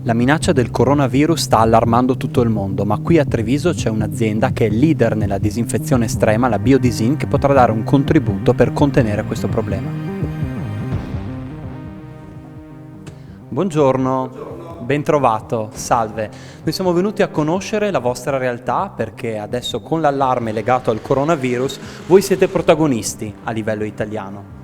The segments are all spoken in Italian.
La minaccia del coronavirus sta allarmando tutto il mondo, ma qui a Treviso c'è un'azienda che è leader nella disinfezione estrema, la Biodisin, che potrà dare un contributo per contenere questo problema. Buongiorno, ben trovato, salve. Noi siamo venuti a conoscere la vostra realtà perché adesso con l'allarme legato al coronavirus voi siete protagonisti a livello italiano.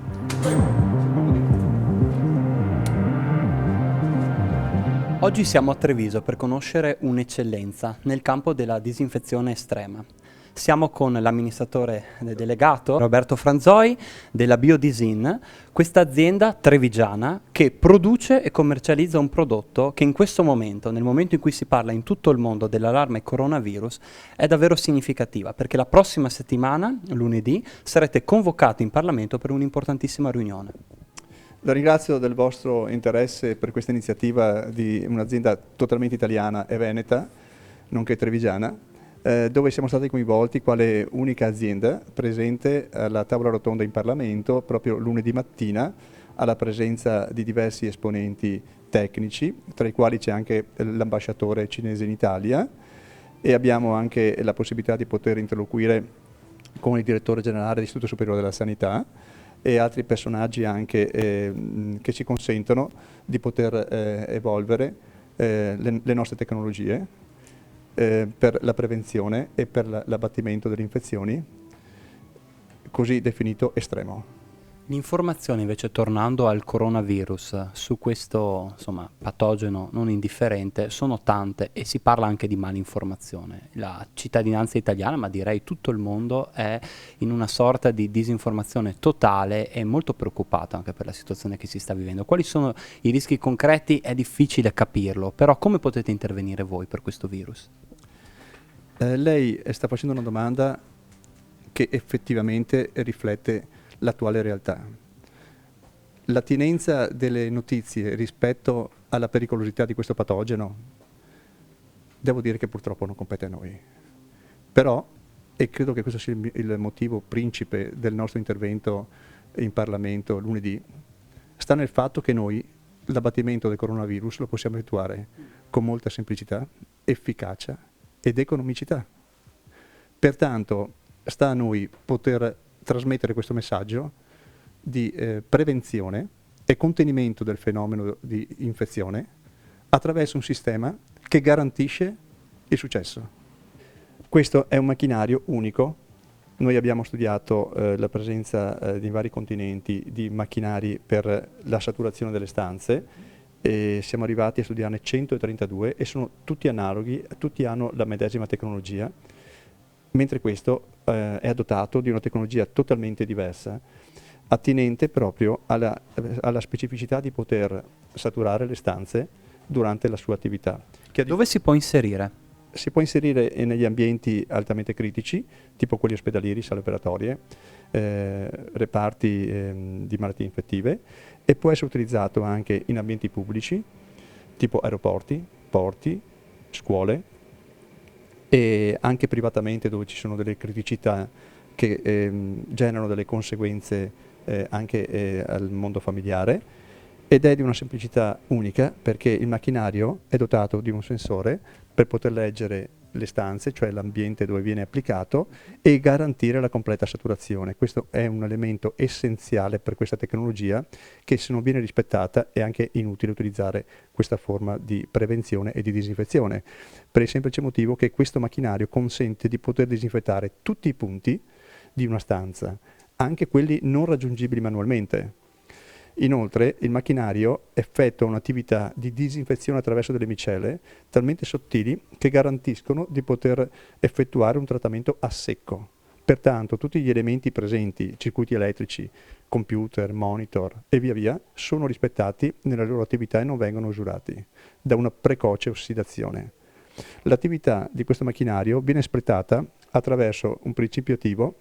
Oggi siamo a Treviso per conoscere un'eccellenza nel campo della disinfezione estrema. Siamo con l'amministratore delegato Roberto Franzoi della Biodisin, questa azienda trevigiana che produce e commercializza un prodotto che in questo momento, nel momento in cui si parla in tutto il mondo dell'allarme coronavirus, è davvero significativa, perché la prossima settimana, lunedì, sarete convocati in Parlamento per un'importantissima riunione. La ringrazio del vostro interesse per questa iniziativa di un'azienda totalmente italiana e veneta, nonché trevigiana, dove siamo stati coinvolti quale unica azienda presente alla tavola rotonda in Parlamento proprio lunedì mattina, alla presenza di diversi esponenti tecnici, tra i quali c'è anche l'ambasciatore cinese in Italia, e abbiamo anche la possibilità di poter interloquire con il direttore generale dell'Istituto Superiore della Sanità e altri personaggi anche che ci consentono di poter evolvere le nostre tecnologie per la prevenzione e per l'abbattimento delle infezioni, così definito estremo. L'informazione invece, tornando al coronavirus, su questo patogeno non indifferente, sono tante e si parla anche di malinformazione. La cittadinanza italiana, ma direi tutto il mondo, è in una sorta di disinformazione totale e molto preoccupato anche per la situazione che si sta vivendo. Quali sono i rischi concreti? È difficile capirlo, però come potete intervenire voi per questo virus? Lei sta facendo una domanda che effettivamente riflette l'attuale realtà. L'attinenza delle notizie rispetto alla pericolosità di questo patogeno, devo dire che purtroppo non compete a noi. Però, e credo che questo sia il motivo principe del nostro intervento in Parlamento lunedì, sta nel fatto che noi l'abbattimento del coronavirus lo possiamo effettuare con molta semplicità, efficacia ed economicità. Pertanto sta a noi poter trasmettere questo messaggio di prevenzione e contenimento del fenomeno di infezione attraverso un sistema che garantisce il successo. Questo è un macchinario unico. Noi abbiamo studiato la presenza di vari continenti di macchinari per la saturazione delle stanze e siamo arrivati a studiarne 132 e sono tutti analoghi, tutti hanno la medesima tecnologia, mentre questo è dotato di una tecnologia totalmente diversa, attinente proprio alla specificità di poter saturare le stanze durante la sua attività. Dove si può inserire? Si può inserire negli ambienti altamente critici, tipo quelli ospedalieri, sale operatorie, reparti di malattie infettive, e può essere utilizzato anche in ambienti pubblici, tipo aeroporti, porti, scuole, e anche privatamente dove ci sono delle criticità che generano delle conseguenze anche al mondo familiare, ed è di una semplicità unica perché il macchinario è dotato di un sensore per poter leggere le stanze, cioè l'ambiente dove viene applicato, e garantire la completa saturazione. Questo è un elemento essenziale per questa tecnologia che, se non viene rispettata, è anche inutile utilizzare questa forma di prevenzione e di disinfezione, per il semplice motivo che questo macchinario consente di poter disinfettare tutti i punti di una stanza, anche quelli non raggiungibili manualmente. Inoltre il macchinario effettua un'attività di disinfezione attraverso delle micelle talmente sottili che garantiscono di poter effettuare un trattamento a secco. Pertanto tutti gli elementi presenti, circuiti elettrici, computer, monitor e via via, sono rispettati nella loro attività e non vengono usurati da una precoce ossidazione. L'attività di questo macchinario viene espletata attraverso un principio attivo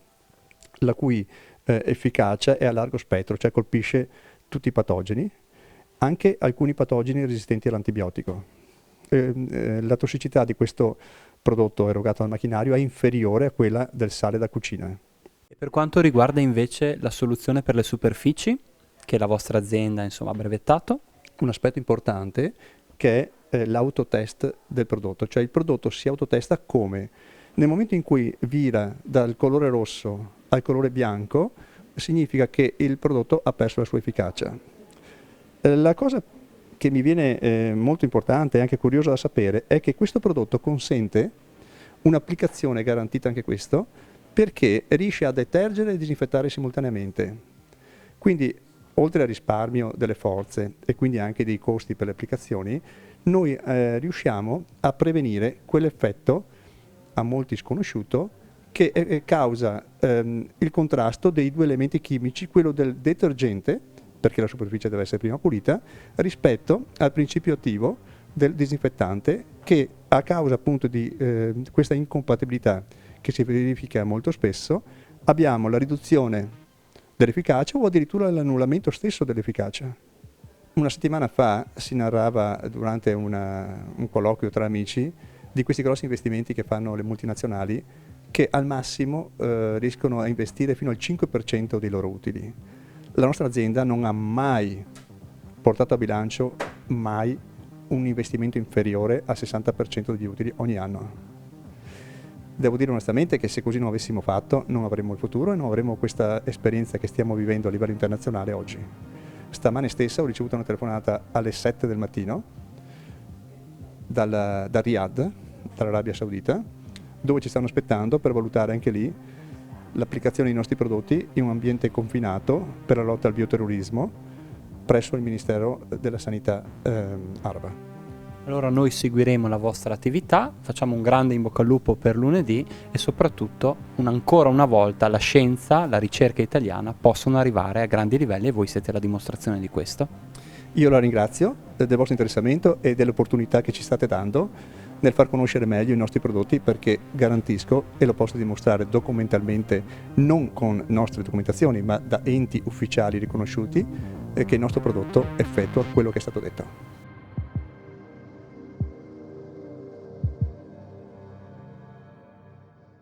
la cui efficacia è a largo spettro, cioè colpisce tutti i patogeni, anche alcuni patogeni resistenti all'antibiotico. La tossicità di questo prodotto erogato dal macchinario è inferiore a quella del sale da cucina. E per quanto riguarda invece la soluzione per le superfici, che la vostra azienda ha brevettato? Un aspetto importante che l'autotest del prodotto, cioè il prodotto si autotesta come? Nel momento in cui vira dal colore rosso al colore bianco, significa che il prodotto ha perso la sua efficacia. La cosa che mi viene molto importante e anche curiosa da sapere è che questo prodotto consente un'applicazione garantita, anche questo, perché riesce a detergere e disinfettare simultaneamente. Quindi, oltre al risparmio delle forze e quindi anche dei costi per le applicazioni, noi riusciamo a prevenire quell'effetto a molti sconosciuto che causa il contrasto dei due elementi chimici, quello del detergente, perché la superficie deve essere prima pulita, rispetto al principio attivo del disinfettante, che a causa appunto di questa incompatibilità che si verifica molto spesso, abbiamo la riduzione dell'efficacia o addirittura l'annullamento stesso dell'efficacia. Una settimana fa si narrava durante un colloquio tra amici di questi grossi investimenti che fanno le multinazionali, che al massimo riescono a investire fino al 5% dei loro utili. La nostra azienda non ha mai portato a bilancio mai un investimento inferiore al 60% degli utili ogni anno. Devo dire onestamente che se così non avessimo fatto non avremmo il futuro e non avremmo questa esperienza che stiamo vivendo a livello internazionale oggi. Stamane stessa ho ricevuto una telefonata alle 7 del mattino da Riyadh, dall'Arabia Saudita, dove ci stanno aspettando per valutare anche lì l'applicazione dei nostri prodotti in un ambiente confinato per la lotta al bioterrorismo presso il Ministero della Sanità araba. Allora noi seguiremo la vostra attività, facciamo un grande in bocca al lupo per lunedì e soprattutto ancora una volta la scienza, la ricerca italiana possono arrivare a grandi livelli e voi siete la dimostrazione di questo. Io la ringrazio del vostro interessamento e dell'opportunità che ci state dando nel far conoscere meglio i nostri prodotti, perché garantisco, e lo posso dimostrare documentalmente, non con nostre documentazioni ma da enti ufficiali riconosciuti, che il nostro prodotto effettua quello che è stato detto.